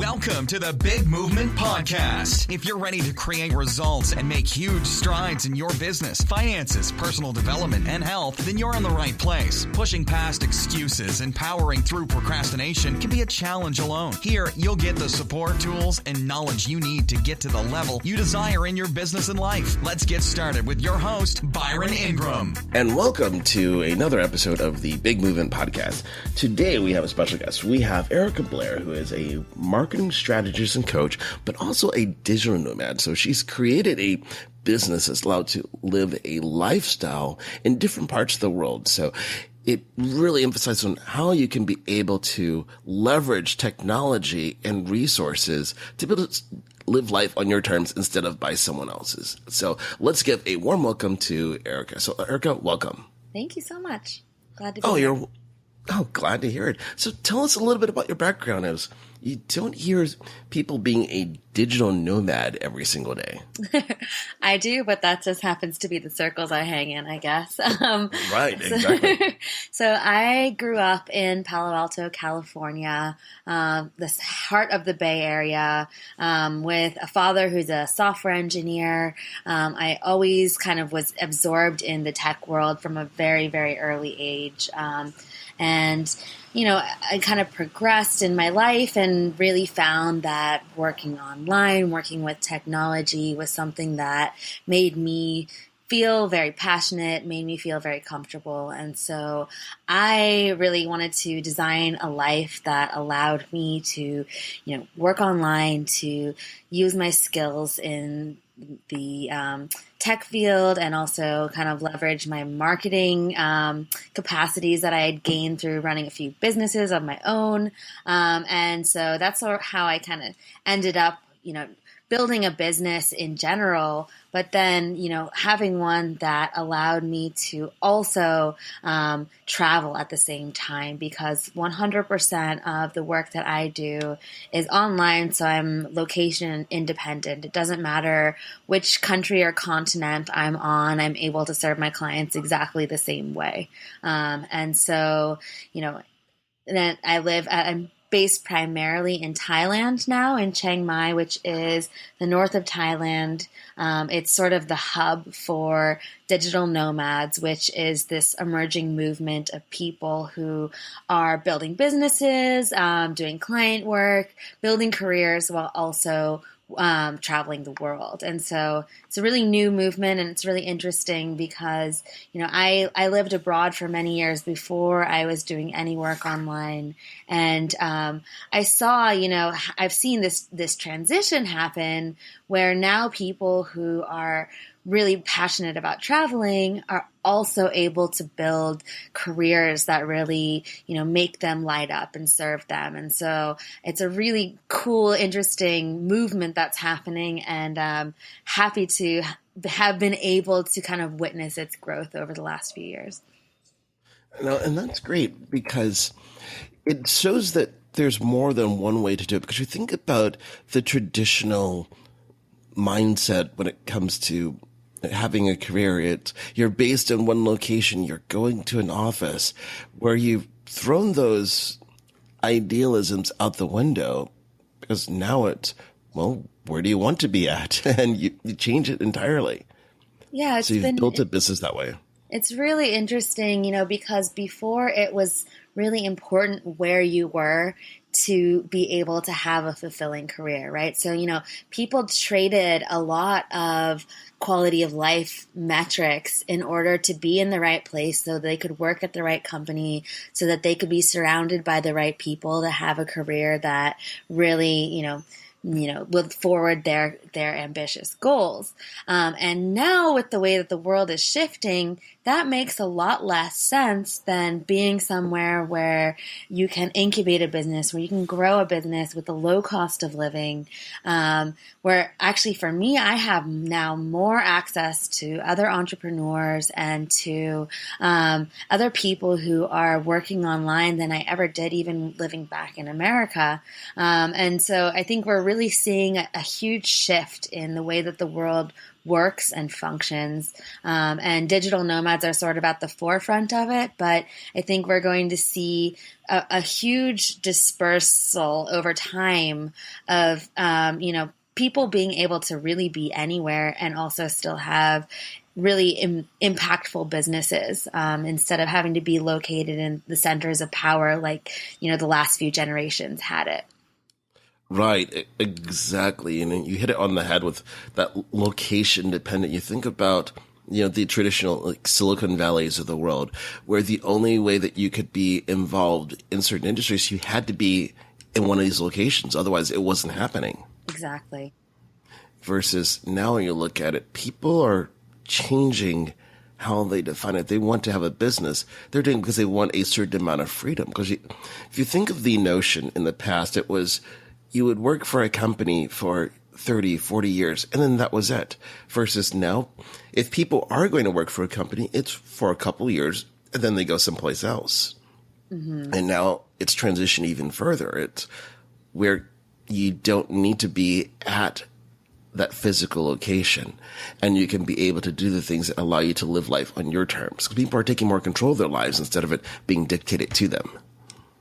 Welcome to the Big Movement Podcast. If you're ready to create results and make huge strides in your business, finances, personal development, and health, then you're in the right place. Pushing past excuses and powering through procrastination can be a challenge alone. Here, you'll get the support, tools, and knowledge you need to get to the level you desire in your business and life. Let's get started with your host, Byron Ingram. And welcome to another episode of the Big Movement Podcast. Today, we have a special guest. We have Blair, who is a marketing strategist and coach, but also a digital nomad. So she's created a business that's allowed to live a lifestyle in different parts of the world. So it really emphasizes on how you can be able to leverage technology and resources to be able to live life on your terms instead of by someone else's. So let's give a warm welcome to Erica. So Erica, welcome. Thank you so much. Glad to be here. Glad to hear it. So tell us a little bit about your background. As you don't hear people being a digital nomad every single day. I do, but that just happens to be the circles I hang in, I guess. Right, exactly. So I grew up in Palo Alto, California, the heart of the Bay Area, with a father who's a software engineer. I always kind of was absorbed in the tech world from a very, very early age. And, you know, I kind of progressed in my life and really found that working online, working with technology was something that made me feel very passionate, made me feel very comfortable. And so I really wanted to design a life that allowed me to, work online, to use my skills in the tech field and also kind of leverage my marketing capacities that I had gained through running a few businesses of my own. And so that's how I kind of ended up, building a business in general, but then, having one that allowed me to also travel at the same time, because 100% of the work that I do is online. So I'm location independent. It doesn't matter which country or continent I'm on. I'm able to serve my clients exactly the same way. And so, then I'm based primarily in Thailand now, in Chiang Mai, which is the north of Thailand. It's sort of the hub for digital nomads, which is this emerging movement of people who are building businesses, doing client work, building careers, while also traveling the world. And so it's a really new movement, and it's really interesting because, I lived abroad for many years before I was doing any work online. And I saw, I've seen this transition happen where now people who are really passionate about traveling are also able to build careers that really, make them light up and serve them. And so it's a really cool, interesting movement that's happening, and happy to have been able to kind of witness its growth over the last few years. No, and that's great because it shows that there's more than one way to do it. Because you think about the traditional mindset when it comes to having a career, you're based in one location, you're going to an office, where you've thrown those idealisms out the window, because now it's, where do you want to be at? And you change it entirely. Yeah. So you've built a business that way. It's really interesting, because before it was really important where you were to be able to have a fulfilling career, right? So, people traded a lot of quality of life metrics in order to be in the right place so they could work at the right company, so that they could be surrounded by the right people to have a career that really, will forward their ambitious goals. And now with the way that the world is shifting, that makes a lot less sense than being somewhere where you can incubate a business, where you can grow a business with a low cost of living, where actually for me, I have now more access to other entrepreneurs and to other people who are working online than I ever did, even living back in America. And so I think we're really seeing a huge shift in the way that the world works and functions. And digital nomads are sort of at the forefront of it, but I think we're going to see a huge dispersal over time of, people being able to really be anywhere and also still have really impactful businesses instead of having to be located in the centers of power like, the last few generations had it. Right, exactly. And you hit it on the head with that location dependent. You think about, the traditional like Silicon Valleys of the world, where the only way that you could be involved in certain industries, you had to be in one of these locations. Otherwise, it wasn't happening. Exactly. Versus now when you look at it, people are changing how they define it. They want to have a business. They're doing it because they want a certain amount of freedom. Because if you think of the notion in the past, it was you would work for a company for 30, 40 years, and then that was it. Versus now, if people are going to work for a company, it's for a couple of years, and then they go someplace else. Mm-hmm. And now it's transitioned even further. It's where you don't need to be at that physical location, and you can be able to do the things that allow you to live life on your terms. People are taking more control of their lives instead of it being dictated to them.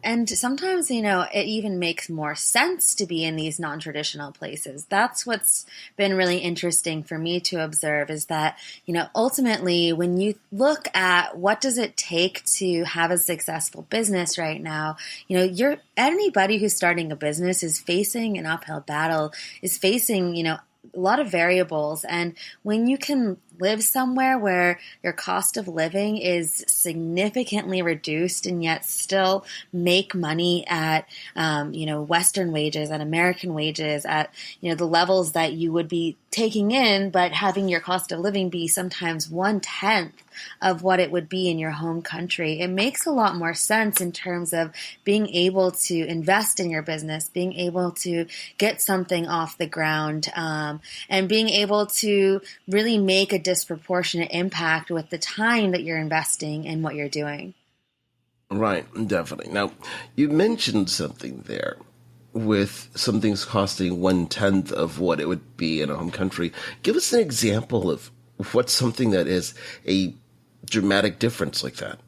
And sometimes, it even makes more sense to be in these non-traditional places. That's what's been really interesting for me to observe is that, ultimately when you look at what does it take to have a successful business right now, anybody who's starting a business is facing an uphill battle, is facing, a lot of variables. And when you can live somewhere where your cost of living is significantly reduced and yet still make money at, Western wages, at American wages, at, the levels that you would be taking in, but having your cost of living be sometimes 1/10 of what it would be in your home country, it makes a lot more sense in terms of being able to invest in your business, being able to get something off the ground, and being able to really make a disproportionate impact with the time that you're investing in what you're doing. Right, definitely. Now, you mentioned something there with some things costing 1/10 of what it would be in a home country. Give us an example of what's something that is a dramatic difference like that.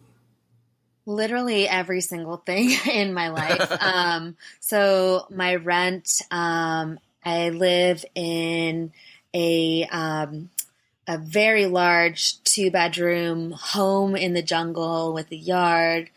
Literally every single thing in my life. So my rent, I live in a very large 2-bedroom home in the jungle with a yard,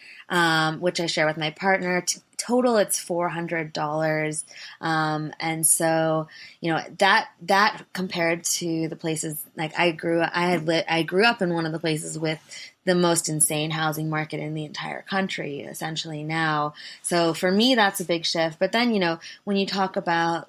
which I share with my partner. Total, it's $400. And so, that compared to the places like I grew up in one of the places with the most insane housing market in the entire country, essentially now. So for me, that's a big shift. But then, when you talk about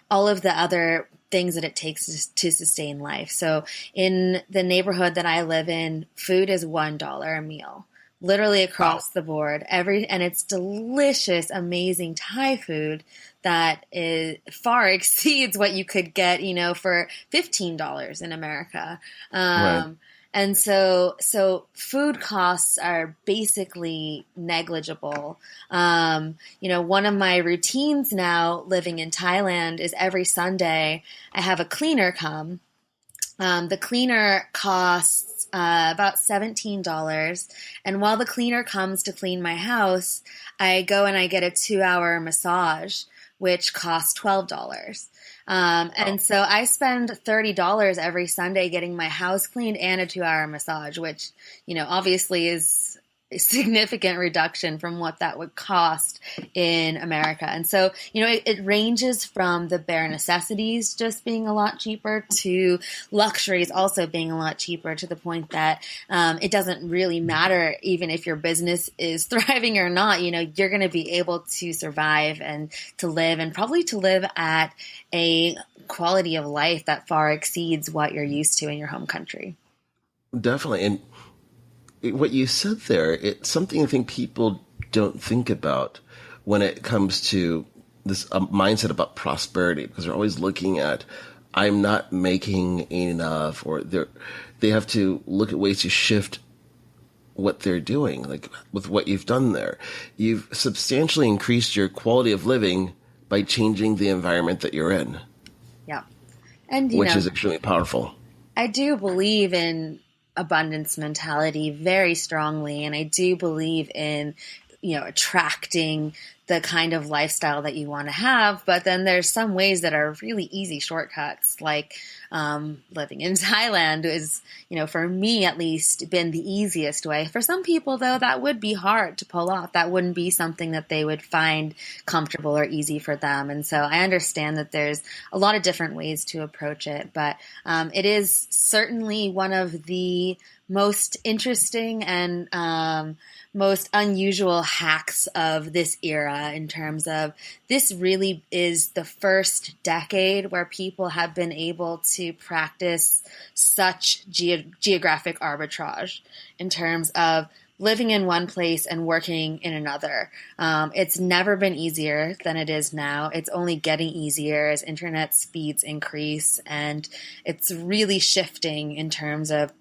all of the other things that it takes to sustain life. So in the neighborhood that I live in, food is $1 a meal, literally across the board. And it's delicious, amazing Thai food that far exceeds what you could get, for $15 in America. Right. And so food costs are basically negligible. One of my routines now living in Thailand is every Sunday I have a cleaner come. The cleaner costs about $17. And while the cleaner comes to clean my house, I go and I get a 2-hour massage, which costs $12. And so I spend $30 every Sunday getting my house cleaned and a 2-hour massage, which, obviously is a significant reduction from what that would cost in America. And so, it ranges from the bare necessities just being a lot cheaper to luxuries also being a lot cheaper, to the point that it doesn't really matter even if your business is thriving or not. You're going to be able to survive and to live, and probably to live at a quality of life that far exceeds what you're used to in your home country. Definitely. And what you said there, it's something I think people don't think about when it comes to this mindset about prosperity, because they're always looking at, I'm not making enough, or they have to look at ways to shift what they're doing. Like with what you've done there, you've substantially increased your quality of living by changing the environment that you're in. Yeah. And, which is extremely powerful. I do believe in abundance mentality very strongly. And I do believe in, attracting the kind of lifestyle that you want to have. But then there's some ways that are really easy shortcuts, like living in Thailand is, for me at least, been the easiest way. For some people, though, that would be hard to pull off. That wouldn't be something that they would find comfortable or easy for them. And so I understand that there's a lot of different ways to approach it. But it is certainly one of the most interesting and most unusual hacks of this era, in terms of this really is the first decade where people have been able to practice such geographic arbitrage in terms of living in one place and working in another. It's never been easier than it is now. It's only getting easier as internet speeds increase, and it's really shifting in terms of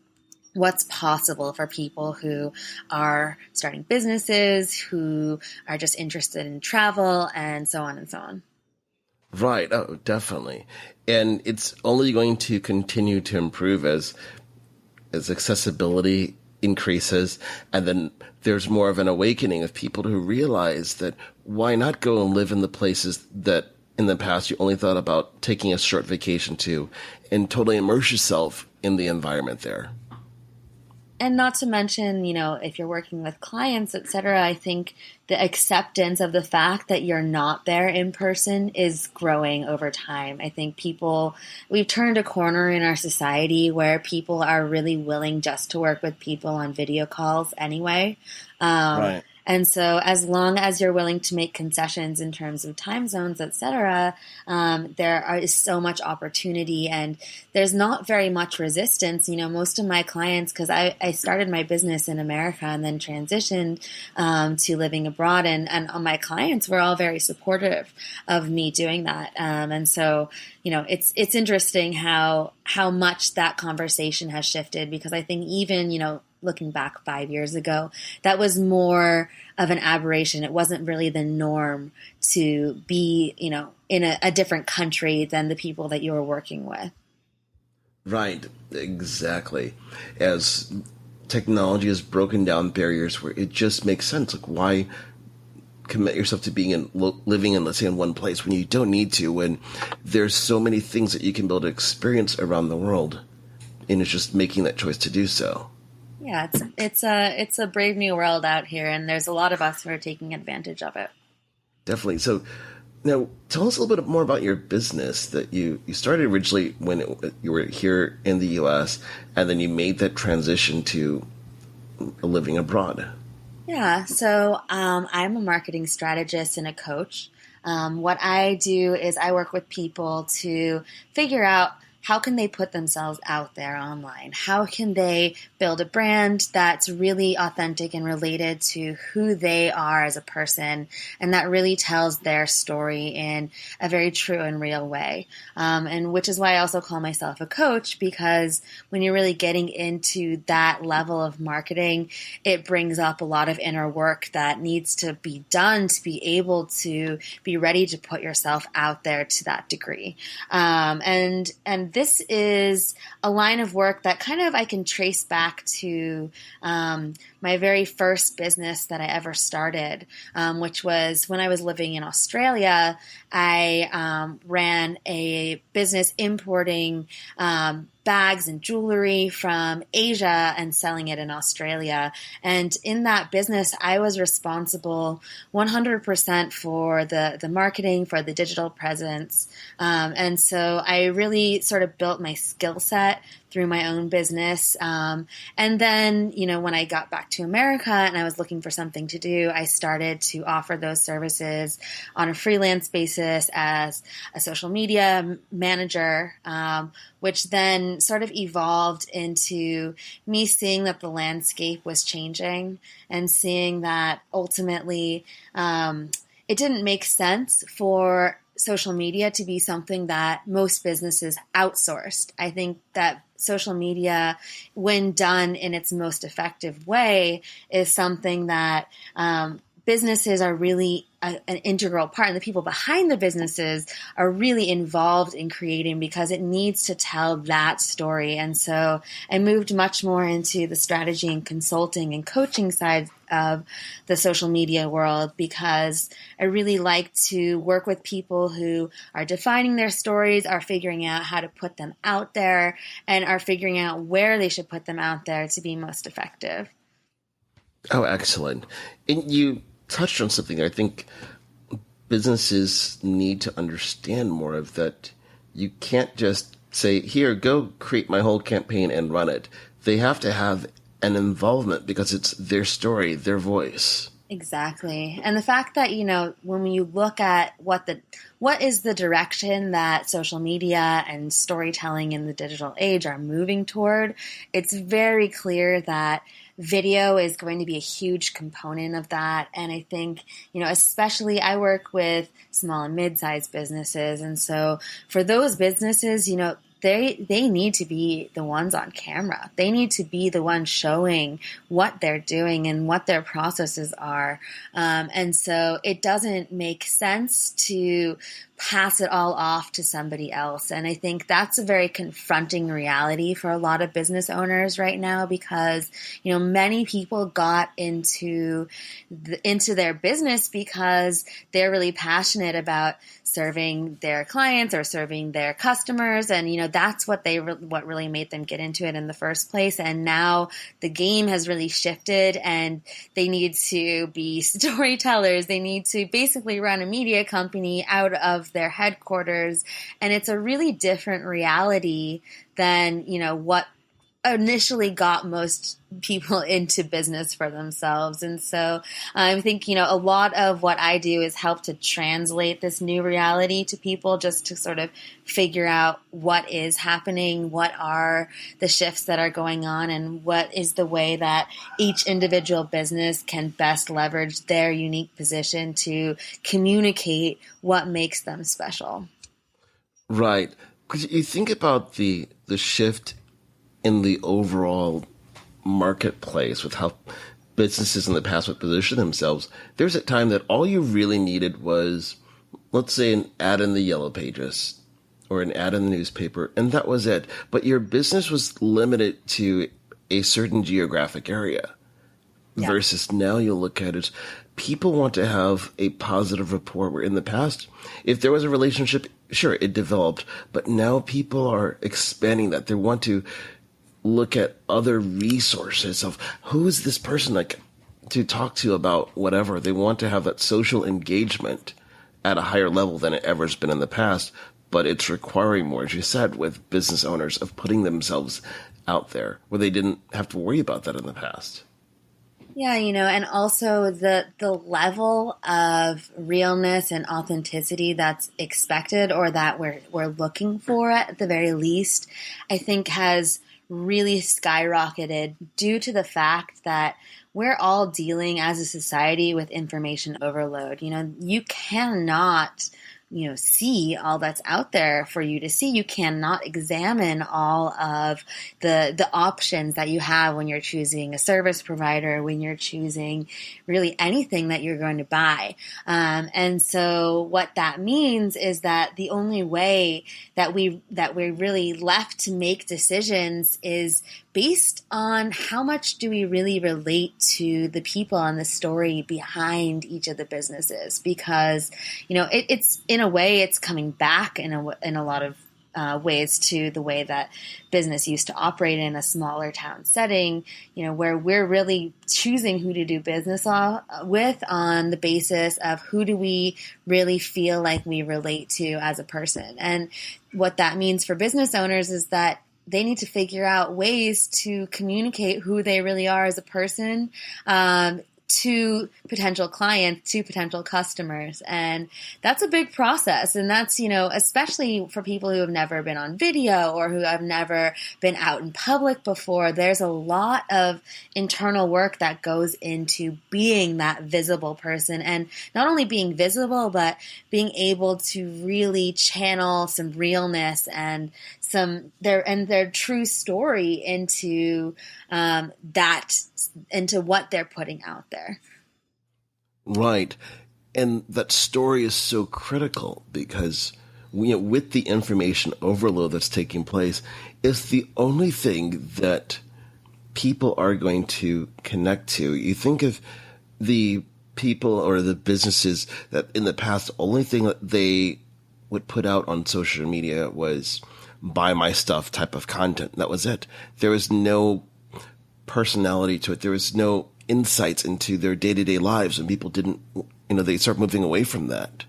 what's possible for people who are starting businesses, who are just interested in travel, and so on and so on. Right. Oh, definitely. And it's only going to continue to improve as accessibility increases. And then there's more of an awakening of people who realize that why not go and live in the places that in the past you only thought about taking a short vacation to, and totally immerse yourself in the environment there. And not to mention, if you're working with clients, et cetera, I think the acceptance of the fact that you're not there in person is growing over time. I think we've turned a corner in our society where people are really willing just to work with people on video calls anyway. Right. And so as long as you're willing to make concessions in terms of time zones, et cetera, is so much opportunity, and there's not very much resistance. Most of my clients, because I started my business in America and then transitioned to living abroad, and my clients were all very supportive of me doing that. And so, it's interesting how much that conversation has shifted, because I think even, looking back 5 years ago, that was more of an aberration. It wasn't really the norm to be, in a different country than the people that you were working with. Right, exactly. As technology has broken down barriers where it just makes sense. Like, why commit yourself to being living in, let's say, in one place when you don't need to, when there's so many things that you can build an experience around the world, and it's just making that choice to do so. Yeah, it's a brave new world out here, and there's a lot of us who are taking advantage of it. Definitely. So now tell us a little bit more about your business that you started originally when you were here in the U.S., and then you made that transition to living abroad. Yeah, so I'm a marketing strategist and a coach. What I do is I work with people to figure out how can they put themselves out there online? How can they build a brand that's really authentic and related to who they are as a person, and that really tells their story in a very true and real way? And which is why I also call myself a coach, because when you're really getting into that level of marketing, it brings up a lot of inner work that needs to be done to be able to be ready to put yourself out there to that degree. And this is a line of work that kind of I can trace back to my very first business that I ever started, which was when I was living in Australia. I ran a business importing bags and jewelry from Asia and selling it in Australia. And in that business, I was responsible 100% for the marketing, for the digital presence. And so I really sort of built my skill set through my own business. And then, when I got back to America and I was looking for something to do, I started to offer those services on a freelance basis as a social media manager, which then sort of evolved into me seeing that the landscape was changing and seeing that ultimately it didn't make sense for social media to be something that most businesses outsourced. I think that social media, when done in its most effective way, is something that businesses are really an integral part, and the people behind the businesses are really involved in creating, because it needs to tell that story. And so I moved much more into the strategy and consulting and coaching side of the social media world, because I really like to work with people who are defining their stories, are figuring out how to put them out there, and are figuring out where they should put them out there to be most effective. Oh, excellent. And you touched on something I think businesses need to understand more of, that you can't just say, here, go create my whole campaign and run it. They have to have an involvement, because it's their story, their voice. Exactly. And the fact that, when you look at what is the direction that social media and storytelling in the digital age are moving toward, it's very clear that video is going to be a huge component of that. And I think, especially I work with small and mid-sized businesses. And so for those businesses, they need to be the ones on camera. They need to be the ones showing what they're doing and what their processes are. And so it doesn't make sense to pass it all off to somebody else. And I think that's a very confronting reality for a lot of business owners right now, because, many people got into their business because they're really passionate about serving their clients or serving their customers. And, that's what really made them get into it in the first place. And now the game has really shifted, and they need to be storytellers. They need to basically run a media company out of their headquarters. And it's a really different reality than, what initially got most people into business for themselves. And so I think, a lot of what I do is help to translate this new reality to people, just to sort of figure out what is happening, what are the shifts that are going on, and what is the way that each individual business can best leverage their unique position to communicate what makes them special. Right. Because you think about the shift in the overall marketplace with how businesses in the past would position themselves. There's a time that all you really needed was, let's say, an ad in the Yellow Pages or an ad in the newspaper, and that was it. But your business was limited to a certain geographic area. Yeah. Versus now you'll look at it, people want to have a positive rapport, where in the past, if there was a relationship, sure, it developed, but now people are expanding that. They want to look at other resources of who is this person like to talk to about whatever. They want to have that social engagement at a higher level than it ever has been in the past, but it's requiring more, as you said, with business owners of putting themselves out there where they didn't have to worry about that in the past. Yeah, and also the level of realness and authenticity that's expected, or that we're looking for at the very least, I think has really skyrocketed due to the fact that we're all dealing as a society with information overload. You cannot see all that's out there for you to see. You cannot examine all of the options that you have when you're choosing a service provider, when you're choosing really anything that you're going to buy. And so what that means is that the only way that we're really left to make decisions is based on how much do we really relate to the people and the story behind each of the businesses. Because, it's in a way, it's coming back in a lot of ways to the way that business used to operate in a smaller town setting, where we're really choosing who to do business with on the basis of who do we really feel like we relate to as a person. And what that means for business owners is that they need to figure out ways to communicate who they really are as a person, to potential clients, to potential customers. And that's a big process. And that's, especially for people who have never been on video or who have never been out in public before, there's a lot of internal work that goes into being that visible person. And not only being visible, but being able to really channel some realness and their true story into into what they're putting out there. Right. And that story is so critical because with the information overload that's taking place, it's the only thing that people are going to connect to. You think of the people or the businesses that in the past, the only thing that they would put out on social media was buy my stuff type of content. That was it. There was no personality to it. There was no insights into their day-to-day lives, and people didn't, they start moving away from that.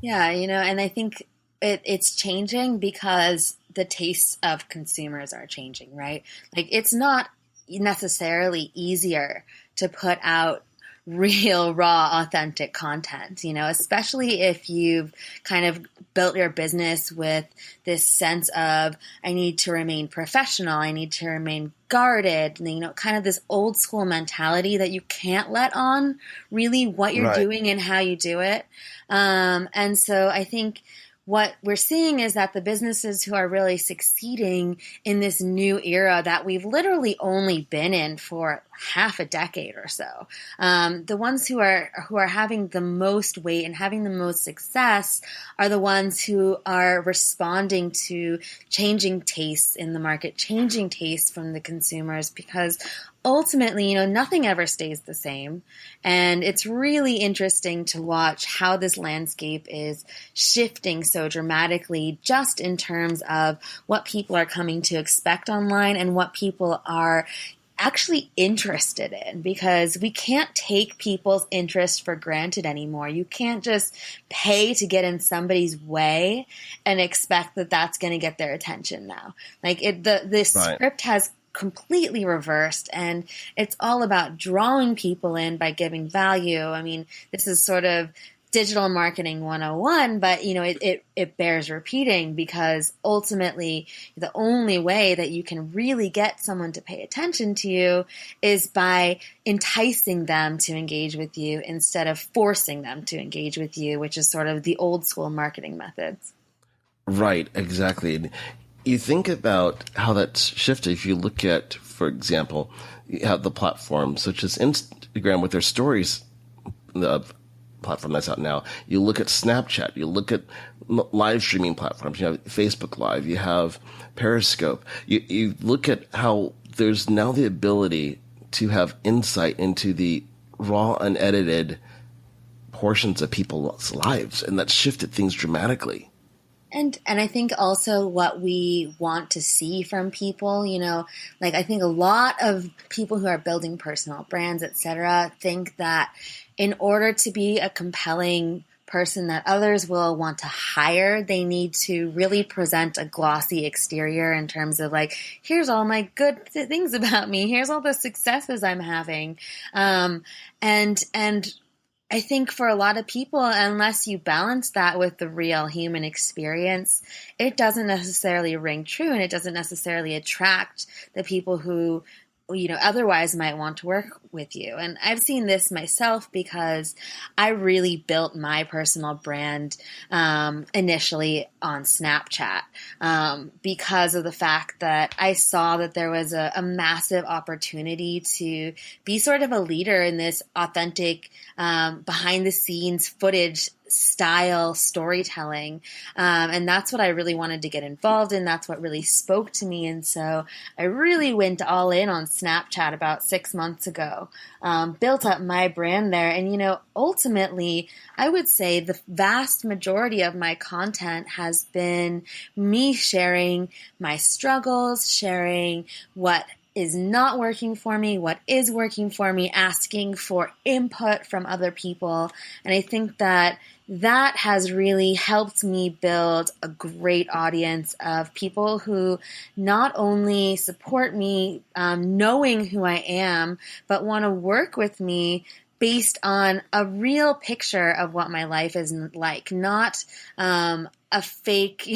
Yeah, and I think it's changing because the tastes of consumers are changing, right? Like, it's not necessarily easier to put out real, raw, authentic content, especially if you've kind of built your business with this sense of, I need to remain professional, I need to remain guarded, kind of this old school mentality that you can't let on really what you're doing and how you do it. And so I think what we're seeing is that the businesses who are really succeeding in this new era that we've literally only been in for half a decade or so, the ones who are having the most weight and having the most success are the ones who are responding to changing tastes in the market, changing tastes from the consumers, because ultimately, nothing ever stays the same. And it's really interesting to watch how this landscape is shifting so dramatically, just in terms of what people are coming to expect online and what people are actually interested in, because we can't take people's interest for granted anymore. You can't just pay to get in somebody's way and expect that that's going to get their attention now. Like, the script has completely reversed, and it's all about drawing people in by giving value. I mean, this is sort of digital marketing 101, but it bears repeating, because ultimately the only way that you can really get someone to pay attention to you is by enticing them to engage with you instead of forcing them to engage with you, which is sort of the old school marketing methods. Right, exactly. You think about how that's shifted. If you look at, for example, you have the platforms such as Instagram with their stories, the platform that's out now. You look at Snapchat. You look at live streaming platforms. You have Facebook Live. You have Periscope. You look at how there's now the ability to have insight into the raw, unedited portions of people's lives, and that's shifted things dramatically. And I think also what we want to see from people, I think a lot of people who are building personal brands, etc., think that in order to be a compelling person that others will want to hire, they need to really present a glossy exterior in terms of here's all my good things about me, here's all the successes I'm having, and I think for a lot of people, unless you balance that with the real human experience, it doesn't necessarily ring true, and it doesn't necessarily attract the people who otherwise might want to work with you. And I've seen this myself because I really built my personal brand initially on Snapchat because of the fact that I saw that there was a massive opportunity to be sort of a leader in this authentic behind the scenes footage style storytelling. And that's what I really wanted to get involved in. That's what really spoke to me. And so I really went all in on Snapchat about 6 months ago, built up my brand there. And, ultimately, I would say the vast majority of my content has been me sharing my struggles, sharing what is not working for me, what is working for me, asking for input from other people. And I think that has really helped me build a great audience of people who not only support me knowing who I am, but want to work with me based on a real picture of what my life is like, not a fake,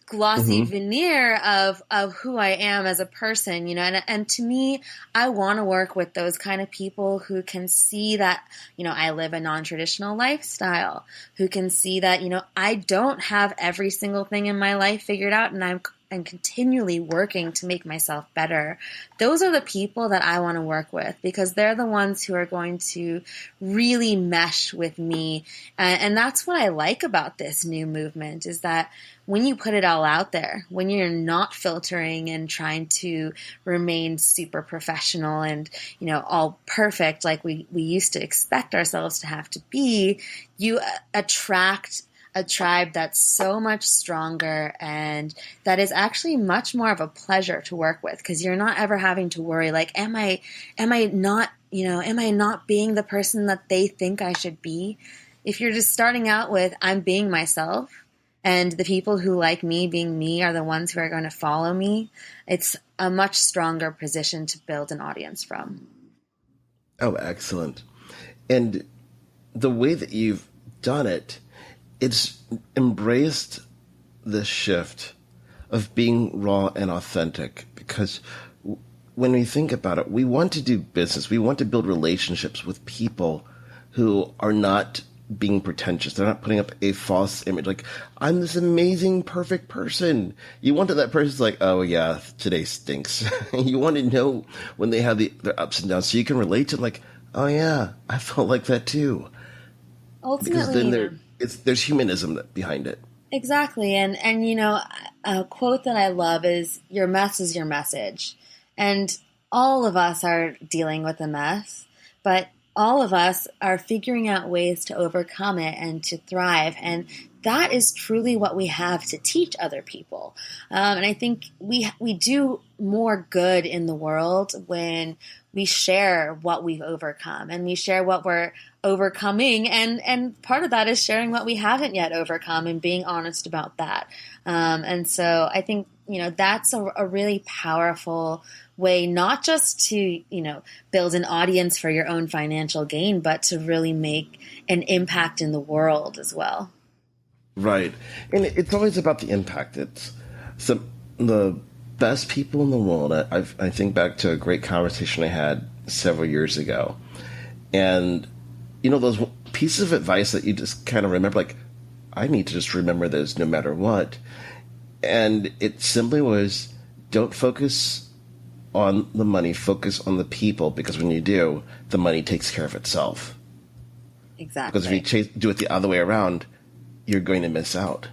glossy veneer of who I am as a person, and to me, I want to work with those kind of people who can see that, I live a non-traditional lifestyle, who can see that, I don't have every single thing in my life figured out, and I'm and continually working to make myself better, those are the people that I want to work with, because they're the ones who are going to really mesh with me. And that's what I like about this new movement, is that when you put it all out there, when you're not filtering and trying to remain super professional and, all perfect like we used to expect ourselves to have to be, you attract a tribe that's so much stronger and that is actually much more of a pleasure to work with, because you're not ever having to worry, like, am I not being the person that they think I should be? If you're just starting out with, I'm being myself, and the people who like me being me are the ones who are going to follow me, it's a much stronger position to build an audience from. Oh, excellent. And the way that you've done it, it's embraced the shift of being raw and authentic, because when we think about it, we want to do business. We want to build relationships with people who are not being pretentious. They're not putting up a false image. Like, I'm this amazing, perfect person. You want that person's like, oh yeah, today stinks. You want to know when they have their ups and downs, so you can relate to them, like, oh yeah, I felt like that too. Ultimately, because then there's humanism behind it. Exactly. And a quote that I love is, your mess is your message. And all of us are dealing with a mess, but all of us are figuring out ways to overcome it and to thrive. And that is truly what we have to teach other people. And I think we do more good in the world when we share what we've overcome and we share what we're overcoming. And part of that is sharing what we haven't yet overcome and being honest about that. And so I think, that's a really powerful way, not just to, build an audience for your own financial gain, but to really make an impact in the world as well. Right. And it's always about the impact. It's the best people in the world. I think back to a great conversation I had several years ago. And, those pieces of advice that you just kind of remember, like, I need to just remember this no matter what. And it simply was, don't focus on the money, focus on the people, because when you do, the money takes care of itself. Exactly. Because if you do it the other way around, you're going to miss out.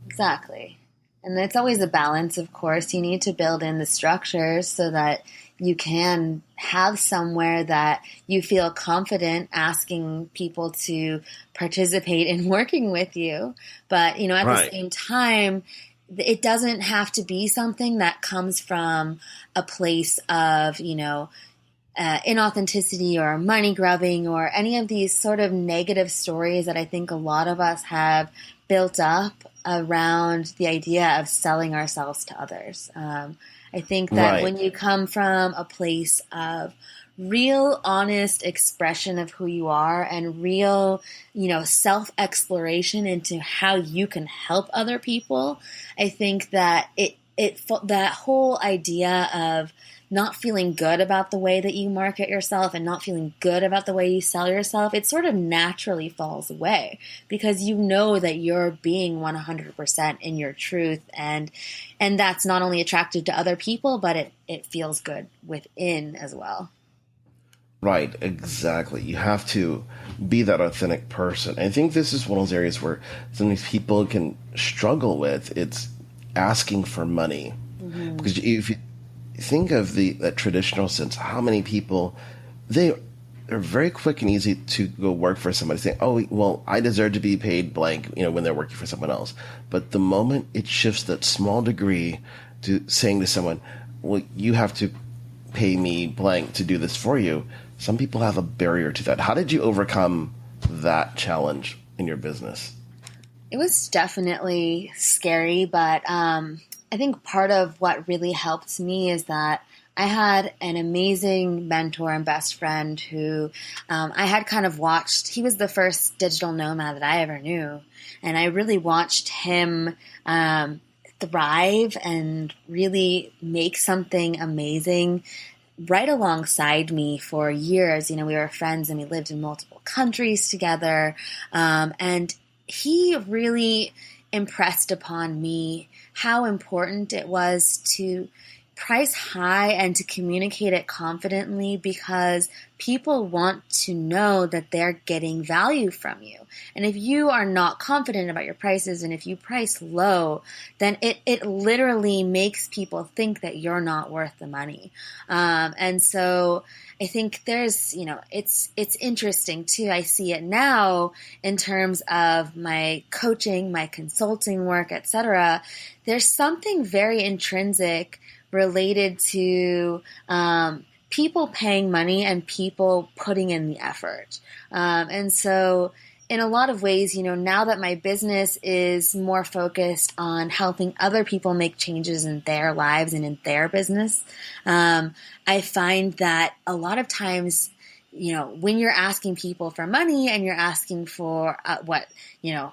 Exactly. And it's always a balance, of course. You need to build in the structures so that you can have somewhere that you feel confident asking people to participate in working with you. But, at the same time, it doesn't have to be something that comes from a place of, inauthenticity or money grubbing or any of these sort of negative stories that I think a lot of us have built up around the idea of selling ourselves to others. I think that when you come from a place of real honest expression of who you are and real, self-exploration into how you can help other people, I think that that whole idea of not feeling good about the way that you market yourself and not feeling good about the way you sell yourself, it sort of naturally falls away because you know that you're being 100% in your truth. And that's not only attractive to other people, but it feels good within as well. Right, exactly. You have to be that authentic person. I think this is one of those areas where sometimes people can struggle with. It's asking for money. Mm-hmm. Because if you think of that traditional sense, how many people, they're very quick and easy to go work for somebody, saying, oh, well, I deserve to be paid blank, when they're working for someone else. But the moment it shifts that small degree to saying to someone, well, you have to pay me blank to do this for you, some people have a barrier to that. How did you overcome that challenge in your business? It was definitely scary, but I think part of what really helped me is that I had an amazing mentor and best friend who I had kind of watched. He was the first digital nomad that I ever knew, and I really watched him thrive and really make something amazing right alongside me for years. We were friends and we lived in multiple countries together. And he really impressed upon me how important it was to price high and to communicate it confidently, because people want to know that they're getting value from you. And if you are not confident about your prices, and if you price low, then it literally makes people think that you're not worth the money. And so I think there's, it's interesting too. I see it now in terms of my coaching, my consulting work, etc. There's something very intrinsic related to people paying money and people putting in the effort. And so in a lot of ways, now that my business is more focused on helping other people make changes in their lives and in their business, I find that a lot of times, when you're asking people for money and you're asking for what,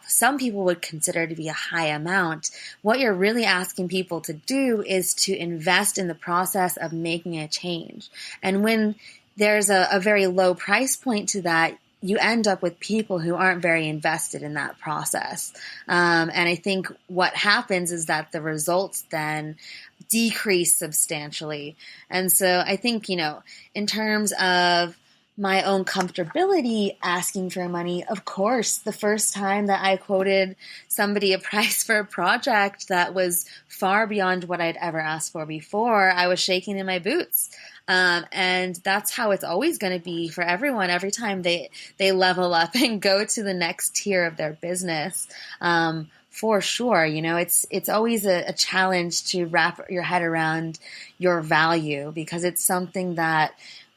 some people would consider to be a high amount, what you're really asking people to do is to invest in the process of making a change. And when there's a very low price point to that, you end up with people who aren't very invested in that process. And I think what happens is that the results then decrease substantially. And so I think, in terms of my own comfortability asking for money, of course, the first time that I quoted somebody a price for a project that was far beyond what I'd ever asked for before, I was shaking in my boots. And that's how it's always going to be for everyone every time they level up and go to the next tier of their business. For sure, it's always a challenge to wrap your head around your value, because it's something that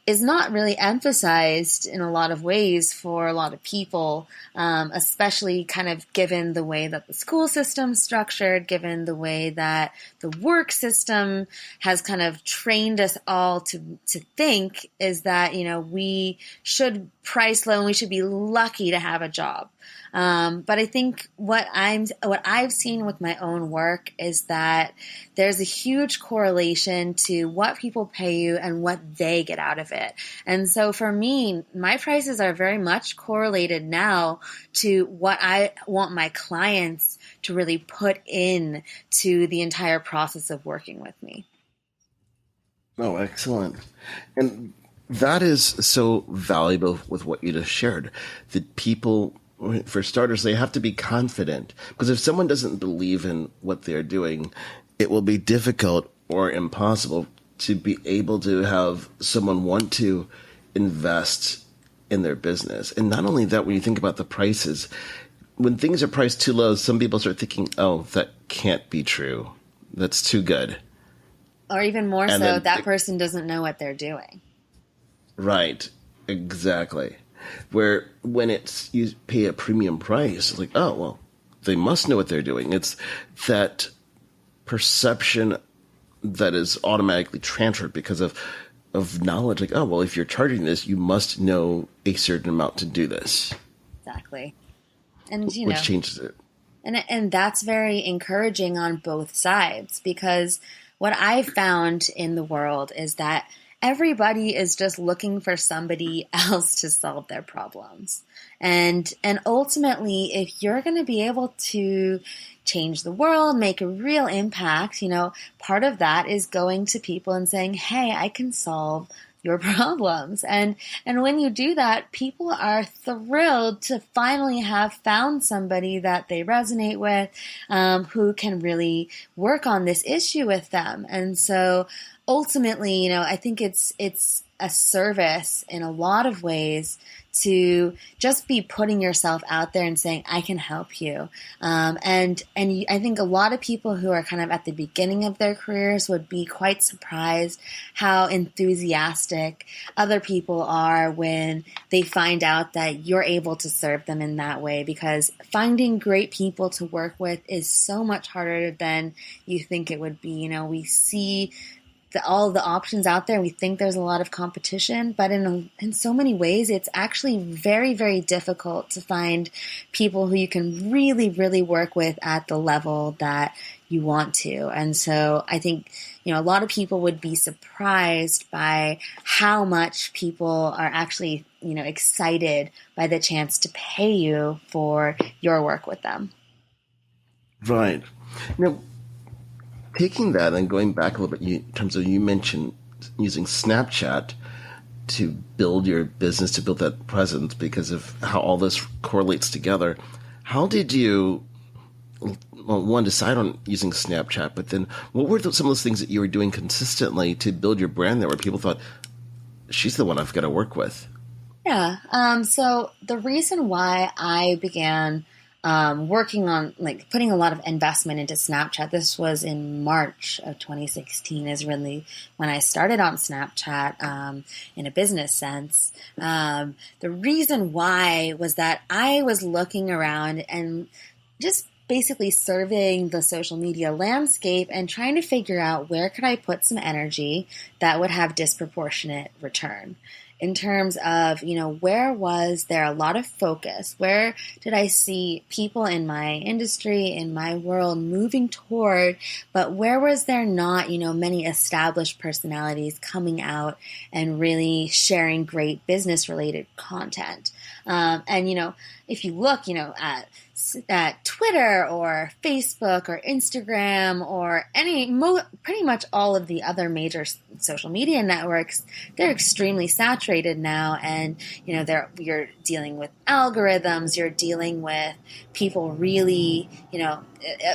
is not really emphasized in a lot of ways for a lot of people, especially kind of given the way that the school system's structured, given the way that the work system has kind of trained us all to think is that, we should price low and we should be lucky to have a job. But I think what I've seen with my own work is that there's a huge correlation to what people pay you and what they get out of it. And so for me, my prices are very much correlated now to what I want my clients to really put in to the entire process of working with me. Oh, excellent. And that is so valuable with what you just shared, that people, for starters, they have to be confident, because if someone doesn't believe in what they're doing, it will be difficult or impossible to be able to have someone want to invest in their business. And not only that, when you think about the prices, when things are priced too low, some people start thinking, oh, that can't be true. That's too good. Or even more and so, that person doesn't know what they're doing. Right. Exactly. Where when you pay a premium price, it's like, oh, well, they must know what they're doing. It's that perception that is automatically transferred because of knowledge. Like, oh, well, if you're charging this, you must know a certain amount to do this. Exactly. And, which changes it. And that's very encouraging on both sides, because what I've found in the world is that everybody is just looking for somebody else to solve their problems. And ultimately, if you're going to be able to change the world, make a real impact, part of that is going to people and saying, hey, I can solve your problems. And when you do that, people are thrilled to finally have found somebody that they resonate with, who can really work on this issue with them. And so ultimately, I think it's a service in a lot of ways to just be putting yourself out there and saying, I can help you. And I think a lot of people who are kind of at the beginning of their careers would be quite surprised how enthusiastic other people are when they find out that you're able to serve them in that way, because finding great people to work with is so much harder than you think it would be. We see all the options out there. We think there's a lot of competition, but in so many ways, it's actually very, very difficult to find people who you can really, really work with at the level that you want to. And so I think, a lot of people would be surprised by how much people are actually, excited by the chance to pay you for your work with them. Right. Now, taking that and going back a little bit, in terms of, you mentioned using Snapchat to build your business, to build that presence because of how all this correlates together. How did you, well, one, decide on using Snapchat, but then what were some of those things that you were doing consistently to build your brand there where people thought, she's the one I've got to work with? Yeah. So the reason why I began working on putting a lot of investment into Snapchat, this was in March of 2016 is really when I started on Snapchat in a business sense. The reason why was that I was looking around and just basically surveying the social media landscape and trying to figure out where could I put some energy that would have disproportionate return. In terms of, where was there a lot of focus? Where did I see people in my industry, in my world moving toward, but where was there not, many established personalities coming out and really sharing great business related content? If you look, at Twitter or Facebook or Instagram or pretty much all of the other major social media networks, they're extremely saturated now. And, you're dealing with algorithms, you're dealing with people really, a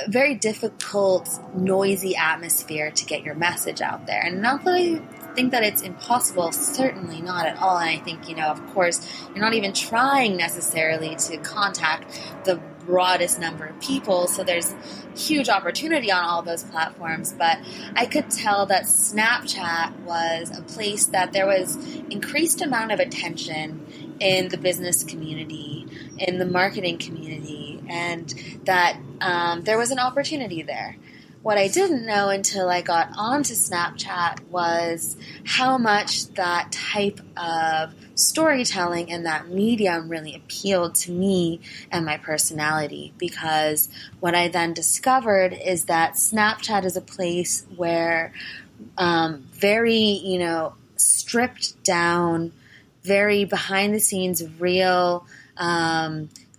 very difficult, noisy atmosphere to get your message out there. And not that I think that it's impossible, certainly not at all. And I think, of course, you're not even trying necessarily to contact the broadest number of people. So there's huge opportunity on all those platforms. But I could tell that Snapchat was a place that there was increased amount of attention in the business community, in the marketing community, and that there was an opportunity there. What I didn't know until I got onto Snapchat was how much that type of storytelling and that medium really appealed to me and my personality. Because what I then discovered is that Snapchat is a place where very, stripped down, very behind the scenes, real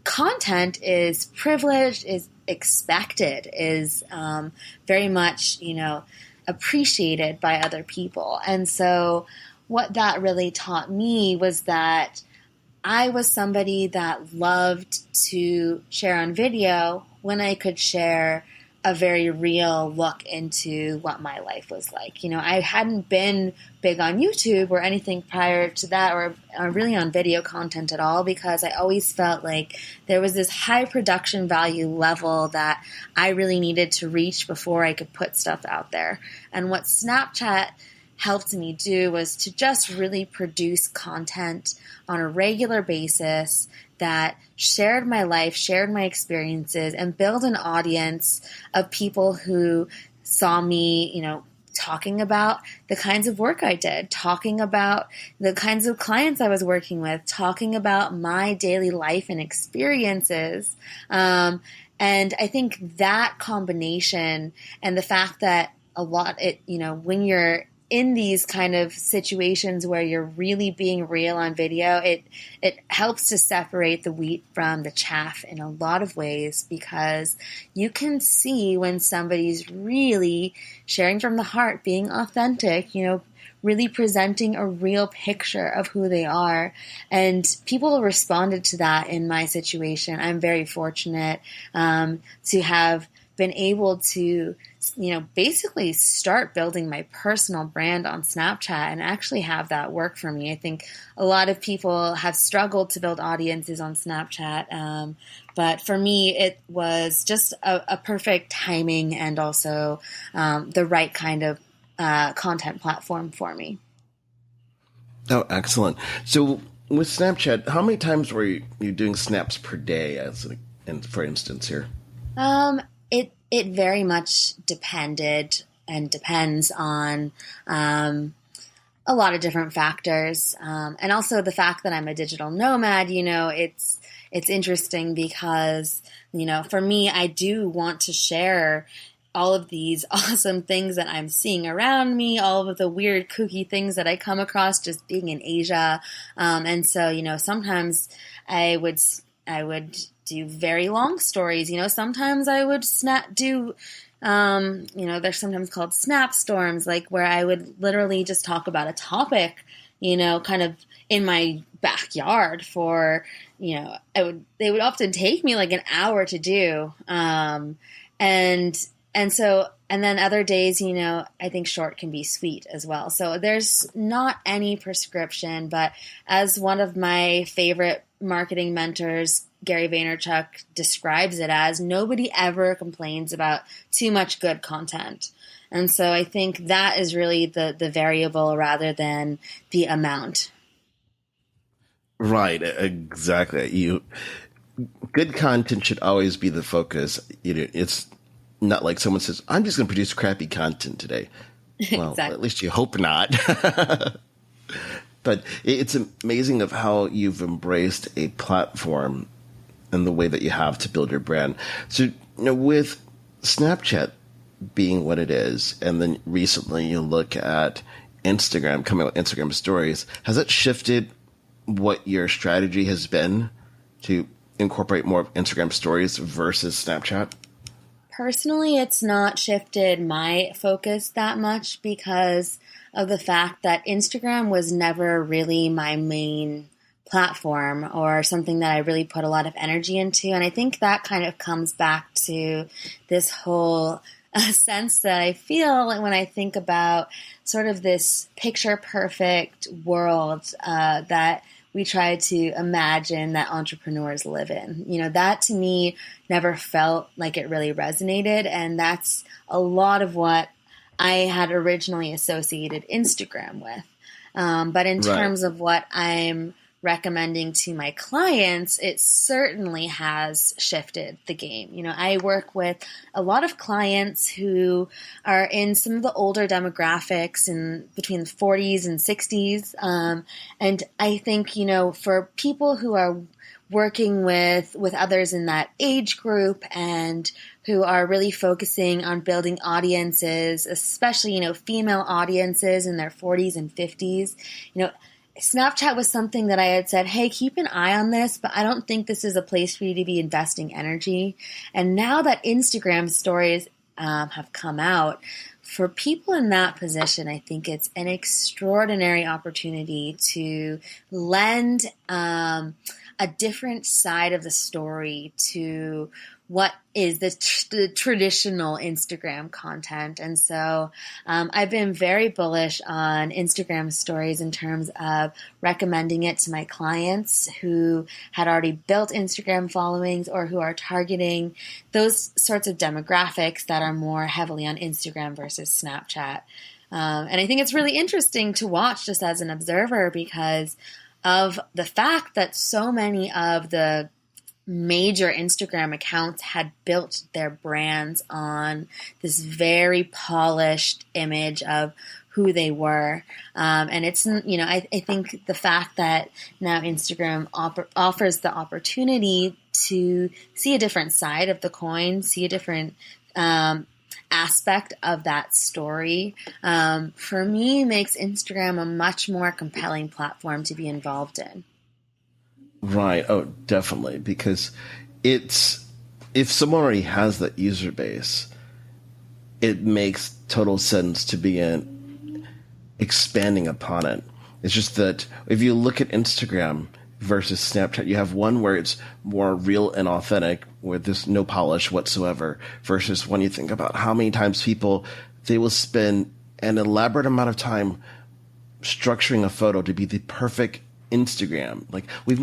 content is privileged, is expected, is very much, appreciated by other people. And so what that really taught me was that I was somebody that loved to share on video when I could share a very real look into what my life was like. I hadn't been big on YouTube or anything prior to that, or really on video content at all, because I always felt like there was this high production value level that I really needed to reach before I could put stuff out there. And what Snapchat helped me do was to just really produce content on a regular basis that shared my life, shared my experiences, and build an audience of people who saw me, talking about the kinds of work I did, talking about the kinds of clients I was working with, talking about my daily life and experiences. And I think that combination and the fact that when you're in these kind of situations where you're really being real on video, it helps to separate the wheat from the chaff in a lot of ways, because you can see when somebody's really sharing from the heart, being authentic, really presenting a real picture of who they are. And people responded to that in my situation. I'm very fortunate to have been able to, basically start building my personal brand on Snapchat and actually have that work for me. I think a lot of people have struggled to build audiences on Snapchat. But for me, it was just a perfect timing and also the right kind of content platform for me. Oh, excellent. So with Snapchat, how many times were you doing snaps per day, for instance here? It very much depended and depends on a lot of different factors. And also the fact that I'm a digital nomad, it's interesting because, for me, I do want to share all of these awesome things that I'm seeing around me, all of the weird, kooky things that I come across just being in Asia. And so, sometimes I would do very long stories. Sometimes I would do They're sometimes called snap storms, like where I would literally just talk about a topic, kind of in my backyard for, they would often take me like an hour to do. And then other days, I think short can be sweet as well. So there's not any prescription, but as one of my favorite marketing mentors, Gary Vaynerchuk, describes it as, nobody ever complains about too much good content. And so I think that is really the variable rather than the amount. Right, exactly. Good content should always be the focus. It's not like someone says, I'm just going to produce crappy content today. Well, Exactly. At least you hope not. But it's amazing of how you've embraced a platform and the way that you have to build your brand. So, with Snapchat being what it is, and then recently you look at Instagram, coming with Instagram stories, has that shifted what your strategy has been to incorporate more of Instagram stories versus Snapchat? Personally, it's not shifted my focus that much because of the fact that Instagram was never really my main platform or something that I really put a lot of energy into. And I think that kind of comes back to this whole sense that I feel when I think about sort of this picture perfect world that we try to imagine that entrepreneurs live in. That to me never felt like it really resonated. And that's a lot of what I had originally associated Instagram with. But in terms of what I'm recommending to my clients, it certainly has shifted the game. I work with a lot of clients who are in some of the older demographics in between the 40s and 60s. And I think, for people who are working with others in that age group and who are really focusing on building audiences, especially, female audiences in their 40s and 50s, Snapchat was something that I had said, hey, keep an eye on this, but I don't think this is a place for you to be investing energy. And now that Instagram stories have come out, for people in that position, I think it's an extraordinary opportunity to lend a different side of the story to what is the traditional Instagram content. And so I've been very bullish on Instagram stories in terms of recommending it to my clients who had already built Instagram followings or who are targeting those sorts of demographics that are more heavily on Instagram versus Snapchat. And I think it's really interesting to watch just as an observer because of the fact that so many of the major Instagram accounts had built their brands on this very polished image of who they were. And it's, I think the fact that now Instagram offers the opportunity to see a different side of the coin, see a different aspect of that story, for me makes Instagram a much more compelling platform to be involved in. Right. Oh, definitely. Because if someone already has that user base, it makes total sense to begin expanding upon it. It's just that if you look at Instagram versus Snapchat, you have one where it's more real and authentic, where there's no polish whatsoever, versus when you think about how many times they will spend an elaborate amount of time structuring a photo to be the perfect Instagram. Like we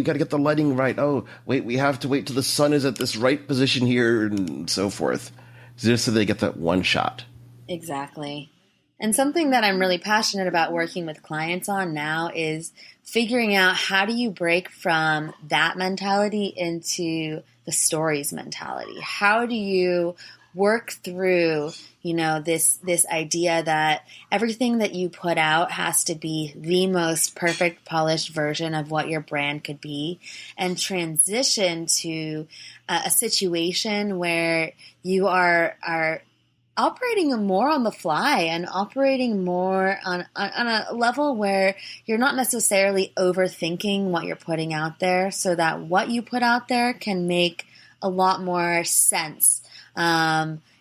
got to get the lighting right. Oh, wait, we have to wait till the sun is at this right position here and so forth. Just so they get that one shot. Exactly. And something that I'm really passionate about working with clients on now is figuring out how do you break from that mentality into the stories mentality? How do you work through, this idea that everything that you put out has to be the most perfect, polished version of what your brand could be, and transition to a situation where you are operating more on the fly and operating more on a level where you're not necessarily overthinking what you're putting out there, so that what you put out there can make a lot more sense.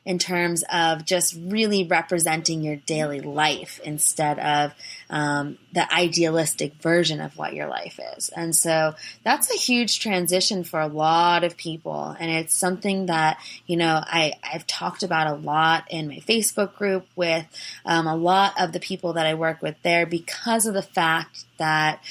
in terms of just really representing your daily life instead of the idealistic version of what your life is. And so that's a huge transition for a lot of people. And it's something that, I've talked about a lot in my Facebook group with a lot of the people that I work with there, because of the fact that,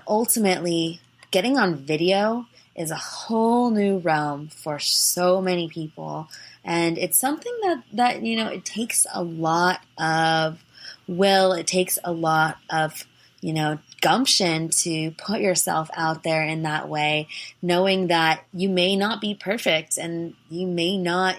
ultimately getting on video is a whole new realm for so many people. And it's something that it takes a lot of will. It takes a lot of, gumption to put yourself out there in that way, knowing that you may not be perfect and you may not,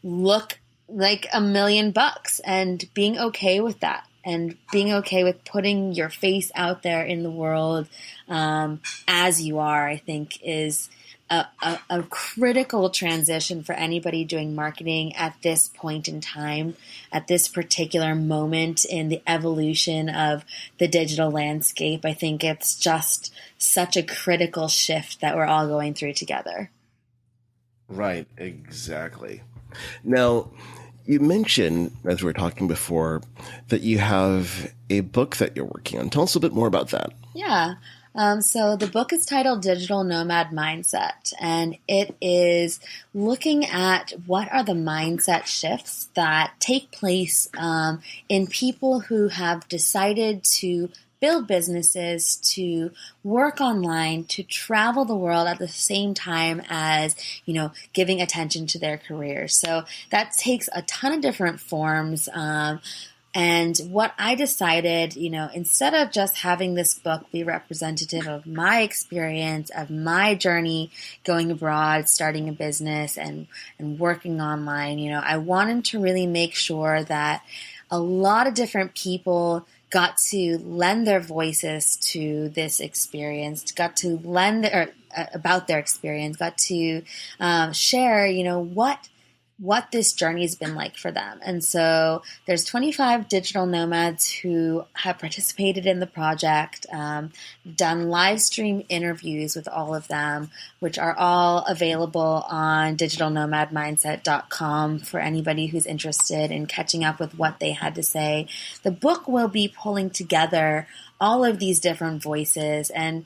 look like $1,000,000, and being okay with that. And being okay with putting your face out there in the world as you are, I think, is a critical transition for anybody doing marketing at this point in time, at this particular moment in the evolution of the digital landscape. I think it's just such a critical shift that we're all going through together. Right, exactly. Now, you mentioned, as we were talking before, that you have a book that you're working on. Tell us a bit more about that. Yeah. So the book is titled Digital Nomad Mindset, and it is looking at what are the mindset shifts that take place in people who have decided to build businesses, to work online, to travel the world at the same time as, giving attention to their careers. So that takes a ton of different forms. And what I decided, instead of just having this book be representative of my experience, of my journey going abroad, starting a business and working online, I wanted to really make sure that a lot of different people got to lend their voices to this experience, got to about their experience, got to share, what this journey has been like for them. And so there's 25 digital nomads who have participated in the project, done live stream interviews with all of them, which are all available on digitalnomadmindset.com for anybody who's interested in catching up with what they had to say. The book will be pulling together all of these different voices and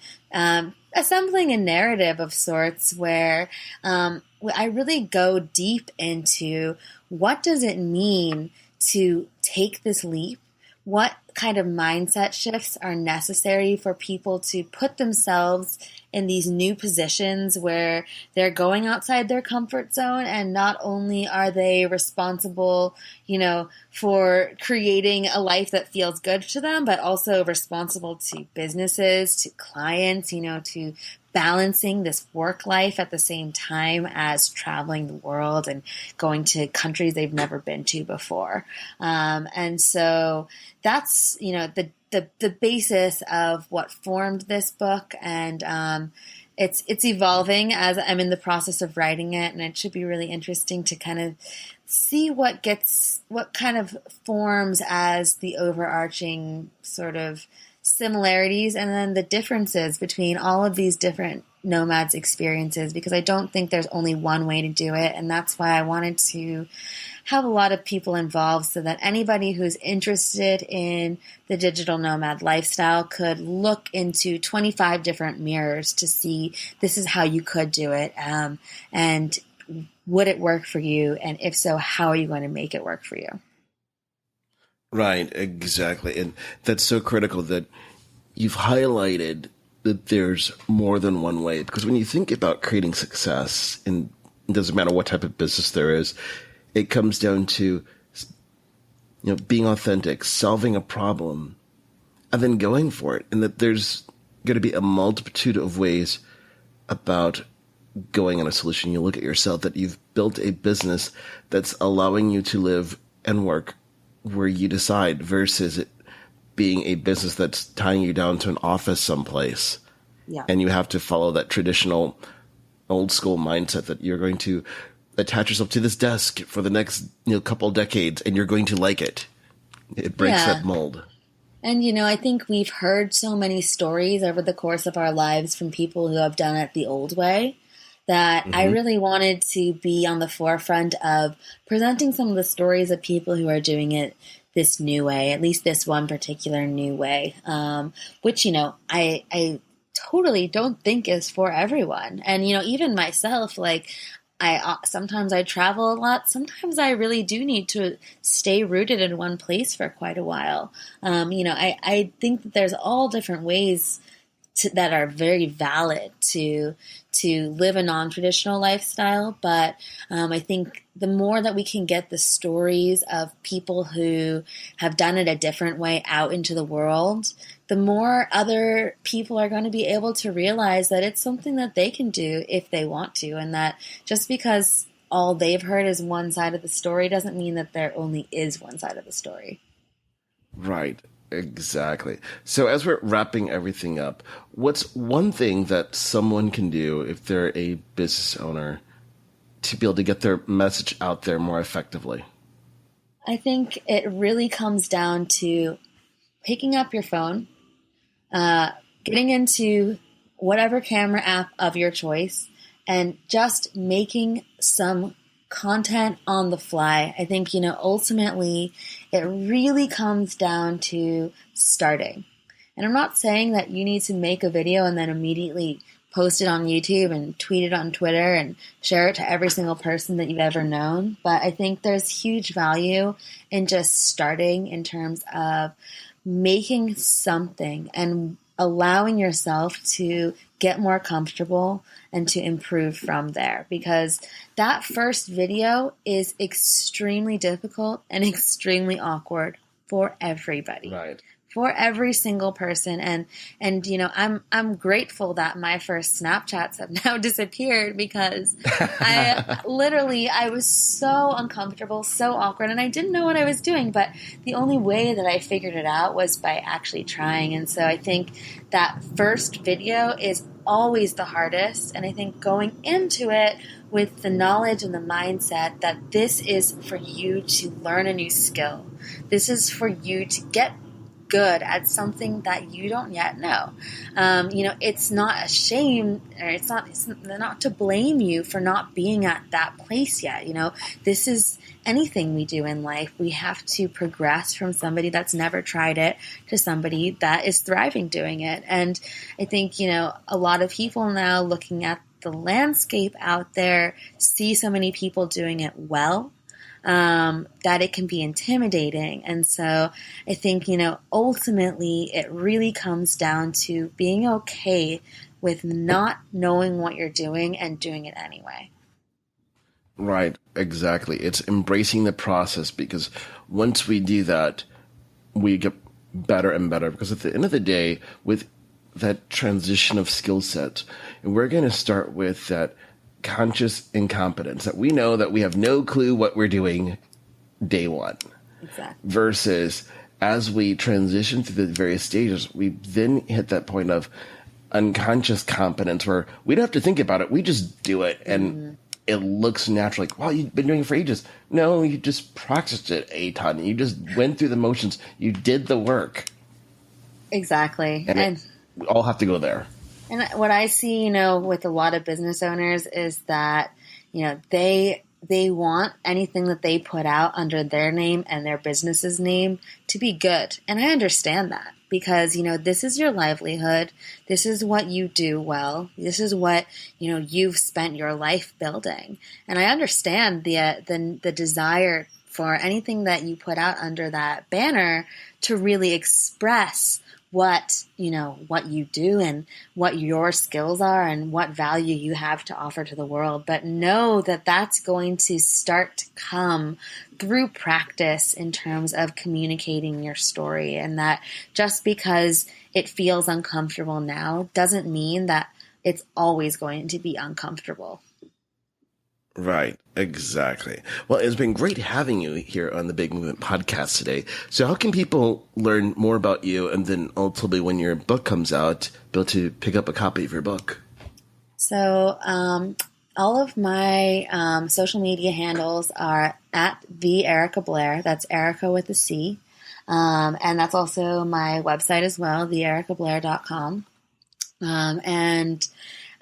assembling a narrative of sorts where I really go deep into what does it mean to take this leap? What kind of mindset shifts are necessary for people to put themselves in these new positions where they're going outside their comfort zone, and not only are they responsible, for creating a life that feels good to them, but also responsible to businesses, to clients, to balancing this work life at the same time as traveling the world and going to countries they've never been to before. And so that's, the basis of what formed this book. And it's evolving as I'm in the process of writing it. And it should be really interesting to kind of see what kind of forms as the overarching sort of similarities and then the differences between all of these different nomads' experiences, because I don't think there's only one way to do it. And that's why I wanted to have a lot of people involved so that anybody who's interested in the digital nomad lifestyle could look into 25 different mirrors to see this is how you could do it. And would it work for you? And if so, how are you going to make it work for you? Right, exactly. And that's so critical that you've highlighted that there's more than one way. Because when you think about creating success, and it doesn't matter what type of business there is, it comes down to being authentic, solving a problem, and then going for it. And that there's going to be a multitude of ways about going on a solution. You look at yourself, that you've built a business that's allowing you to live and work where you decide, versus it being a business that's tying you down to an office someplace. Yeah. And you have to follow that traditional old school mindset that you're going to attach yourself to this desk for the next couple decades and you're going to like it. It breaks that mold. And, I think we've heard so many stories over the course of our lives from people who have done it the old way that I really wanted to be on the forefront of presenting some of the stories of people who are doing it this new way, at least this one particular new way, which, I totally don't think is for everyone. And, even myself, like, sometimes I travel a lot. Sometimes I really do need to stay rooted in one place for quite a while. I think that there's all different ways that are very valid to live a non-traditional lifestyle. But I think the more that we can get the stories of people who have done it a different way out into the world, the more other people are going to be able to realize that it's something that they can do if they want to, and that just because all they've heard is one side of the story doesn't mean that there only is one side of the story. Right. Exactly. So as we're wrapping everything up, what's one thing that someone can do if they're a business owner to be able to get their message out there more effectively? I think it really comes down to picking up your phone, getting into whatever camera app of your choice, and just making some content on the fly. I think, ultimately it really comes down to starting. And I'm not saying that you need to make a video and then immediately post it on YouTube and tweet it on Twitter and share it to every single person that you've ever known. But I think there's huge value in just starting in terms of making something and allowing yourself to get more comfortable and to improve from there, because that first video is extremely difficult and extremely awkward for everybody. Right. For every single person. And I'm grateful that my first Snapchats have now disappeared, because I was so uncomfortable, so awkward, and I didn't know what I was doing, but the only way that I figured it out was by actually trying. And so I think that first video is always the hardest, and I think going into it with the knowledge and the mindset that this is for you to learn a new skill. This is for you to get good at something that you don't yet know. It's not a shame, or it's not to blame you for not being at that place yet. This is anything we do in life. We have to progress from somebody that's never tried it to somebody that is thriving doing it. And I think, a lot of people now looking at the landscape out there see so many people doing it well, that it can be intimidating. And so I think, ultimately it really comes down to being okay with not knowing what you're doing and doing it anyway. Right. Exactly. It's embracing the process, because once we do that, we get better and better, because at the end of the day, with that transition of skill set, and we're going to start with that conscious incompetence, that we know that we have no clue what we're doing day one. Exactly. Versus as we transition through the various stages, we then hit that point of unconscious competence where we don't have to think about it. We just do it. And it looks natural. Like, wow, you've been doing it for ages. No, you just practiced it a ton. You just went through the motions. You did the work. Exactly. And we all have to go there. And what I see, with a lot of business owners is that, they want anything that they put out under their name and their business's name to be good. And I understand that, because, this is your livelihood. This is what you do well. This is what, you've spent your life building. And I understand the desire for anything that you put out under that banner to really express what you do and what your skills are and what value you have to offer to the world. But know that that's going to start to come through practice in terms of communicating your story, and that just because it feels uncomfortable now doesn't mean that it's always going to be uncomfortable. Right, exactly. Well, it's been great having you here on the Big Movement podcast today. So how can people learn more about you, and then ultimately when your book comes out, be able to pick up a copy of your book? So all of my social media handles are at the Erica Blair. That's Erica with a C. And that's also my website as well, theericablair.com. And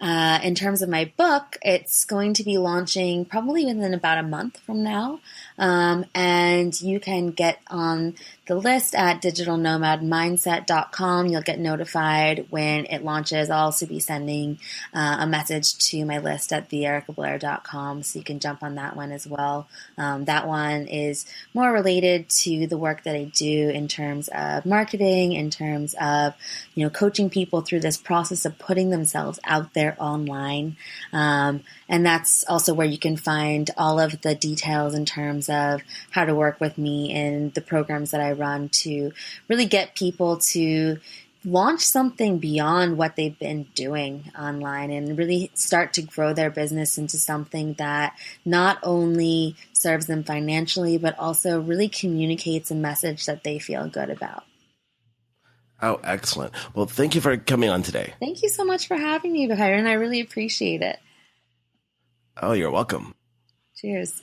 In terms of my book, it's going to be launching probably within about a month from now. And you can get on the list at digitalnomadmindset.com. You'll get notified when it launches. I'll also be sending a message to my list at theericablair.com, so you can jump on that one as well. That one is more related to the work that I do in terms of marketing, in terms of, coaching people through this process of putting themselves out there online. And that's also where you can find all of the details in terms of how to work with me and the programs that I run to really get people to launch something beyond what they've been doing online and really start to grow their business into something that not only serves them financially, but also really communicates a message that they feel good about. Oh, excellent. Well, thank you for coming on today. Thank you so much for having me, Byron. I really appreciate it. Oh, you're welcome. Cheers.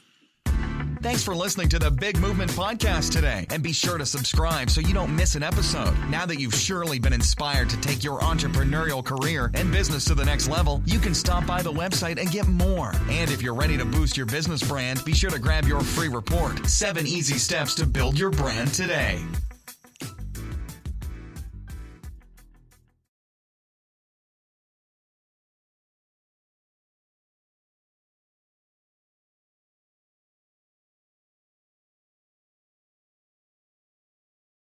Thanks for listening to the Big Movement Podcast today. And be sure to subscribe so you don't miss an episode. Now that you've surely been inspired to take your entrepreneurial career and business to the next level, you can stop by the website and get more. And if you're ready to boost your business brand, be sure to grab your free report, 7 Easy Steps to Build Your Brand Today.